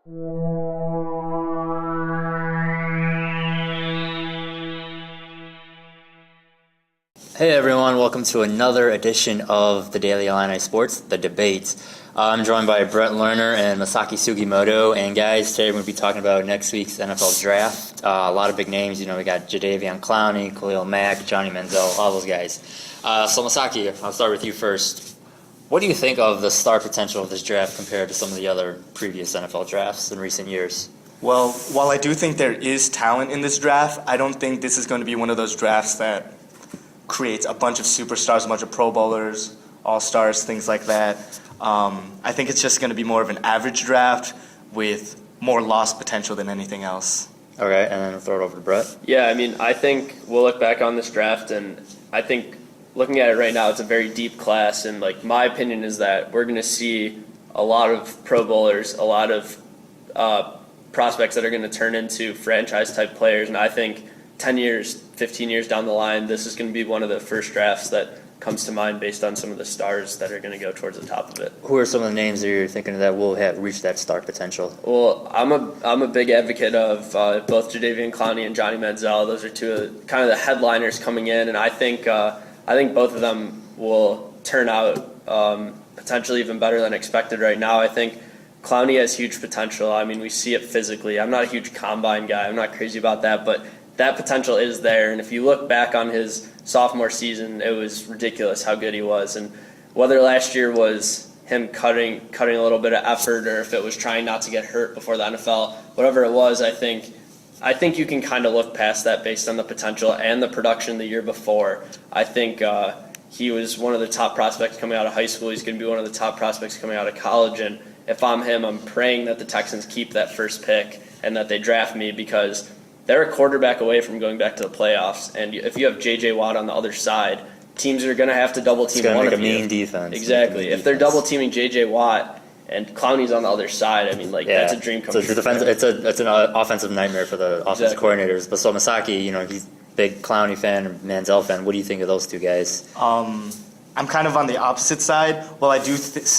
Hey everyone, welcome to another edition of the Daily Illini Sports, The Debates. I'm joined by Brett Lerner and Masaki Sugimoto, and guys, today we're going to be talking about next week's NFL Draft. A lot of big names, we got Jadeveon Clowney, Khalil Mack, Johnny Manziel, all those guys. So Masaki, I'll start with you first. What do you think of the star potential of this draft compared to some of the other previous NFL drafts in recent years? Well, while I do think there is talent in this draft, I don't think this is going to be one of those drafts that creates a bunch of superstars, a bunch of Pro Bowlers, All-Stars, things like that. I think it's just going to be more of an average draft with more lost potential than anything else. All right, and then I'll throw it over to Brett. Yeah, I think we'll look back on this draft, and I think looking at it right now, it's a very deep class, and my opinion is that we're going to see a lot of Pro Bowlers, a lot of prospects that are going to turn into franchise-type players, and I think 10 years, 15 years down the line, this is going to be one of the first drafts that comes to mind based on some of the stars that are going to go towards the top of it. Who are some of the names that you're thinking that will have reached that star potential? Well, I'm a big advocate of both Jadeveon Clowney and Johnny Manziel. Those are two of kind of the headliners coming in, and I think both of them will turn out potentially even better than expected right now. I think Clowney has huge potential. We see it physically. I'm not a huge combine guy. I'm not crazy about that, but that potential is there, and if you look back on his sophomore season, it was ridiculous how good he was. And whether last year was him cutting a little bit of effort or if it was trying not to get hurt before the NFL, whatever it was, I think you can kind of look past that based on the potential and the production the year before. I think he was one of the top prospects coming out of high school. He's going to be one of the top prospects coming out of college, and if I'm him, I'm praying that the Texans keep that first pick and that they draft me, because they're a quarterback away from going back to the playoffs, and if you have J.J. Watt on the other side, teams are going to have to double team one of you. It's going to make a mean defense. Exactly. If they're double teaming J.J. Watt and Clowney's on the other side, that's a dream come true. It's an offensive nightmare for the offensive coordinators. But so Masaki, he's a big Clowney fan and Manziel fan. What do you think of those two guys? I'm kind of on the opposite side. While I do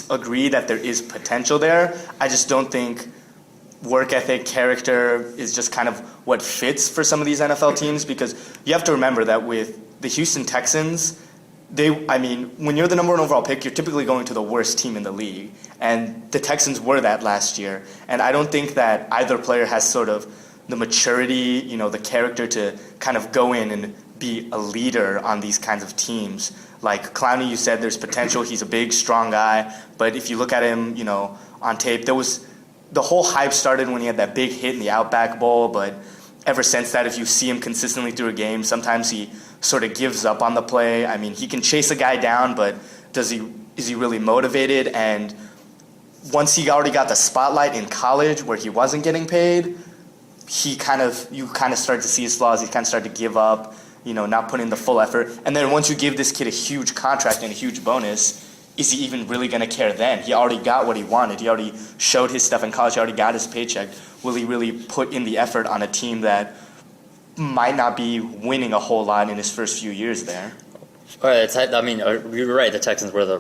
agree that there is potential there, I just don't think work ethic, character is just kind of what fits for some of these NFL teams, because you have to remember that with the Houston Texans, when you're the number one overall pick, you're typically going to the worst team in the league, and the Texans were that last year, and I don't think that either player has sort of the maturity, the character to kind of go in and be a leader on these kinds of teams. Like Clowney, you said there's potential, he's a big, strong guy, but if you look at him, on tape, the whole hype started when he had that big hit in the Outback Bowl, but ever since that, if you see him consistently through a game, sometimes he sort of gives up on the play. He can chase a guy down, but is he really motivated? And once he already got the spotlight in college where he wasn't getting paid, you kind of start to see his flaws. He kind of started to give up, not put in the full effort. And then once you give this kid a huge contract and a huge bonus, is he even really going to care then? He already got what he wanted. He already showed his stuff in college. He already got his paycheck. Will he really put in the effort on a team that might not be winning a whole lot in his first few years there? All right, you're right. The Texans were they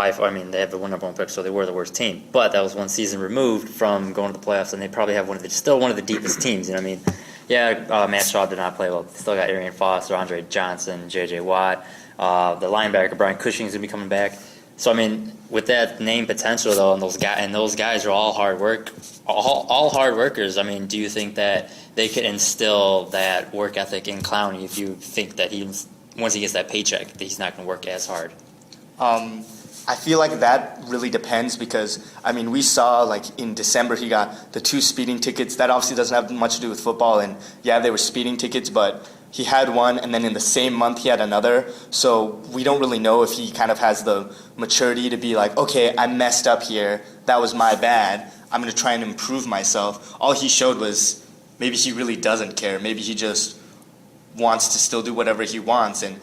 have the number one pick, so they were the worst team. But that was one season removed from going to the playoffs, and they probably have still one of the deepest teams. Matt Shaw did not play well. They still got Arian Foster, Andre Johnson, J.J. Watt. The linebacker Brian Cushing's gonna be coming back. So with that name potential though, and those guys are all hard workers. Do you think that they could instill that work ethic in Clowney if you think that once he gets that paycheck, that he's not gonna work as hard? I feel like that really depends, because we saw in December he got the 2 speeding tickets. That obviously doesn't have much to do with football, and yeah, they were speeding tickets, but he had one, and then in the same month he had another. So we don't really know if he kind of has the maturity to be like, okay, I messed up here. That was my bad. I'm going to try and improve myself. All he showed was maybe he really doesn't care. Maybe he just wants to still do whatever he wants. And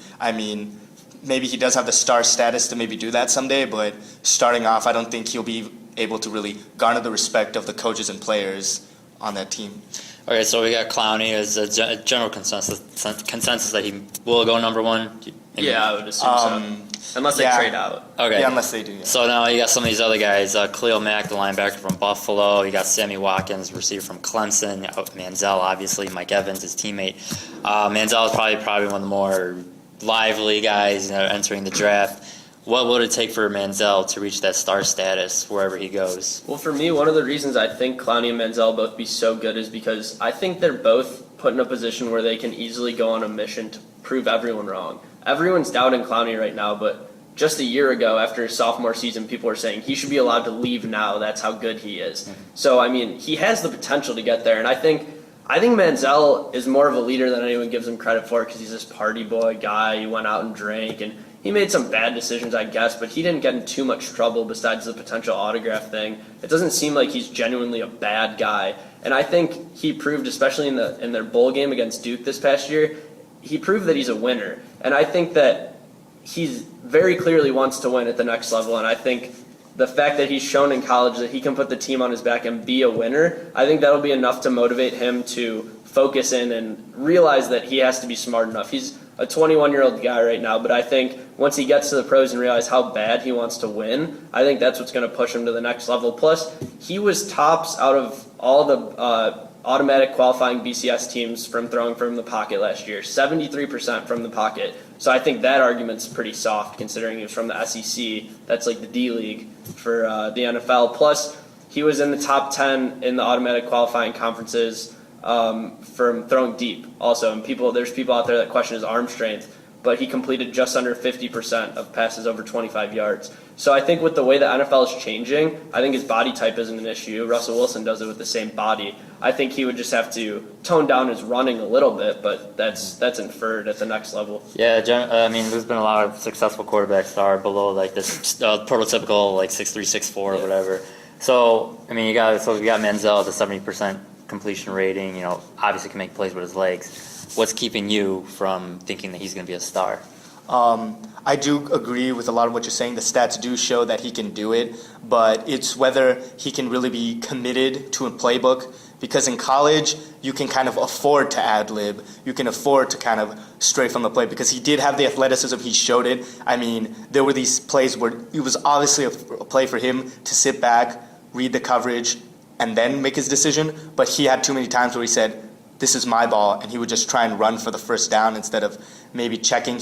maybe he does have the star status to maybe do that someday, but starting off, I don't think he'll be able to really garner the respect of the coaches and players on that team. Okay, so we got Clowney as a general consensus that he will go number one. Yeah, I would assume so. unless they Yeah. trade out. Okay. Yeah, unless they do. Yeah. So now you got some of these other guys. Khalil Mack, the linebacker from Buffalo. You got Sammy Watkins, receiver from Clemson. Manziel, obviously. Mike Evans, his teammate. Manziel is probably one of the more lively guys entering the draft. What would it take for Manziel to reach that star status wherever he goes? Well, for me, one of the reasons I think Clowney and Manziel both be so good is because I think they're both put in a position where they can easily go on a mission to prove everyone wrong. Everyone's doubting Clowney right now, but just a year ago, after his sophomore season, people were saying he should be allowed to leave now. That's how good he is. So, I mean, he has the potential to get there, and I think Manziel is more of a leader than anyone gives him credit for because he's this party boy guy. He went out and drank, and he made some bad decisions, I guess, but he didn't get in too much trouble besides the potential autograph thing. It doesn't seem like he's genuinely a bad guy, and I think he proved, especially in their bowl game against Duke this past year, he proved that he's a winner, and I think that he's very clearly wants to win at the next level, and I think the fact that he's shown in college that he can put the team on his back and be a winner, I think that'll be enough to motivate him to focus in and realize that he has to be smart enough. He's a 21-year-old guy right now, but I think once he gets to the pros and realizes how bad he wants to win, I think that's what's going to push him to the next level. Plus, he was tops out of all the automatic qualifying BCS teams from throwing from the pocket last year, 73% from the pocket. So I think that argument's pretty soft considering he was from the SEC. That's like the D League for the NFL. Plus, he was in the top 10 in the automatic qualifying conferences from throwing deep also. And there's people out there that question his arm strength, but he completed just under 50% of passes over 25 yards. So I think with the way the NFL is changing, I think his body type isn't an issue. Russell Wilson does it with the same body. I think he would just have to tone down his running a little bit, but that's inferred at the next level. Yeah, I mean, there's been a lot of successful quarterbacks that are below like this prototypical like 6'3", 6'4", or whatever. So I mean, you got Manziel at the 70% completion rating. You know, obviously can make plays with his legs. What's keeping you from thinking that he's going to be a star? I do agree with a lot of what you're saying. The stats do show that he can do it, but it's whether he can really be committed to a playbook. Because in college, you can kind of afford to ad-lib. You can afford to kind of stray from the play because he did have the athleticism. He showed it. I mean, there were these plays where it was obviously a play for him to sit back, read the coverage, and then make his decision. But he had too many times where he said, this is my ball, and he would just try and run for the first down instead of maybe checking.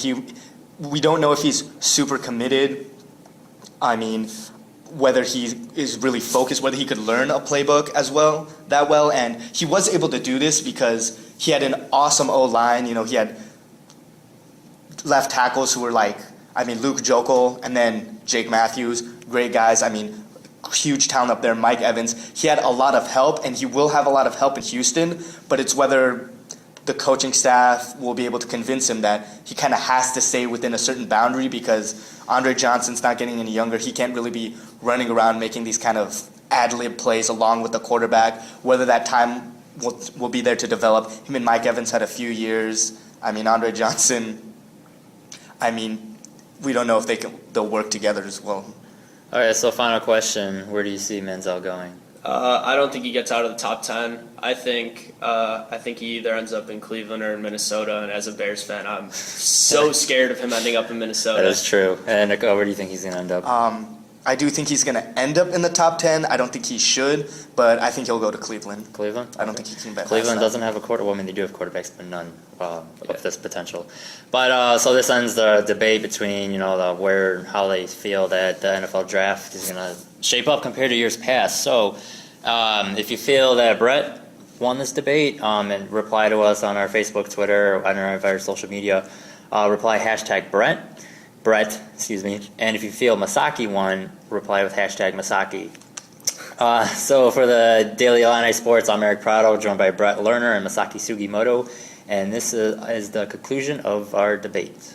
We don't know if he's super committed. I mean, whether he is really focused, whether he could learn a playbook that well. And he was able to do this because he had an awesome O-line. You know, he had left tackles who were Luke Jokel and then Jake Matthews, great guys. I mean, huge talent up there, Mike Evans. He had a lot of help, and he will have a lot of help in Houston, but it's whether the coaching staff will be able to convince him that he kind of has to stay within a certain boundary because Andre Johnson's not getting any younger. He can't really be running around making these kind of ad-lib plays along with the quarterback, whether that time will be there to develop. Him and Mike Evans had a few years. I mean, Andre Johnson, we don't know if they'll work together as well. All right, so final question. Where do you see Manziel going? I don't think he gets out of the top 10. I think he either ends up in Cleveland or in Minnesota. And as a Bears fan, I'm so scared of him ending up in Minnesota. That is true. And where do you think he's going to end up? I do think he's going to end up in the top 10. I don't think he should, but I think he'll go to Cleveland. Cleveland? I don't think he can bet. Cleveland doesn't have a quarter. Well, I mean, they do have quarterbacks, but none of this potential. But so this ends the debate between how they feel that the NFL draft is going to shape up compared to years past. So if you feel that Brett won this debate, and reply to us on our Facebook, Twitter, on our entire social media. Reply Brett, and if you feel Masaki won, reply with #Masaki. So for the Daily Illini Sports, I'm Eric Prado, joined by Brett Lerner and Masaki Sugimoto, and this is the conclusion of our debate.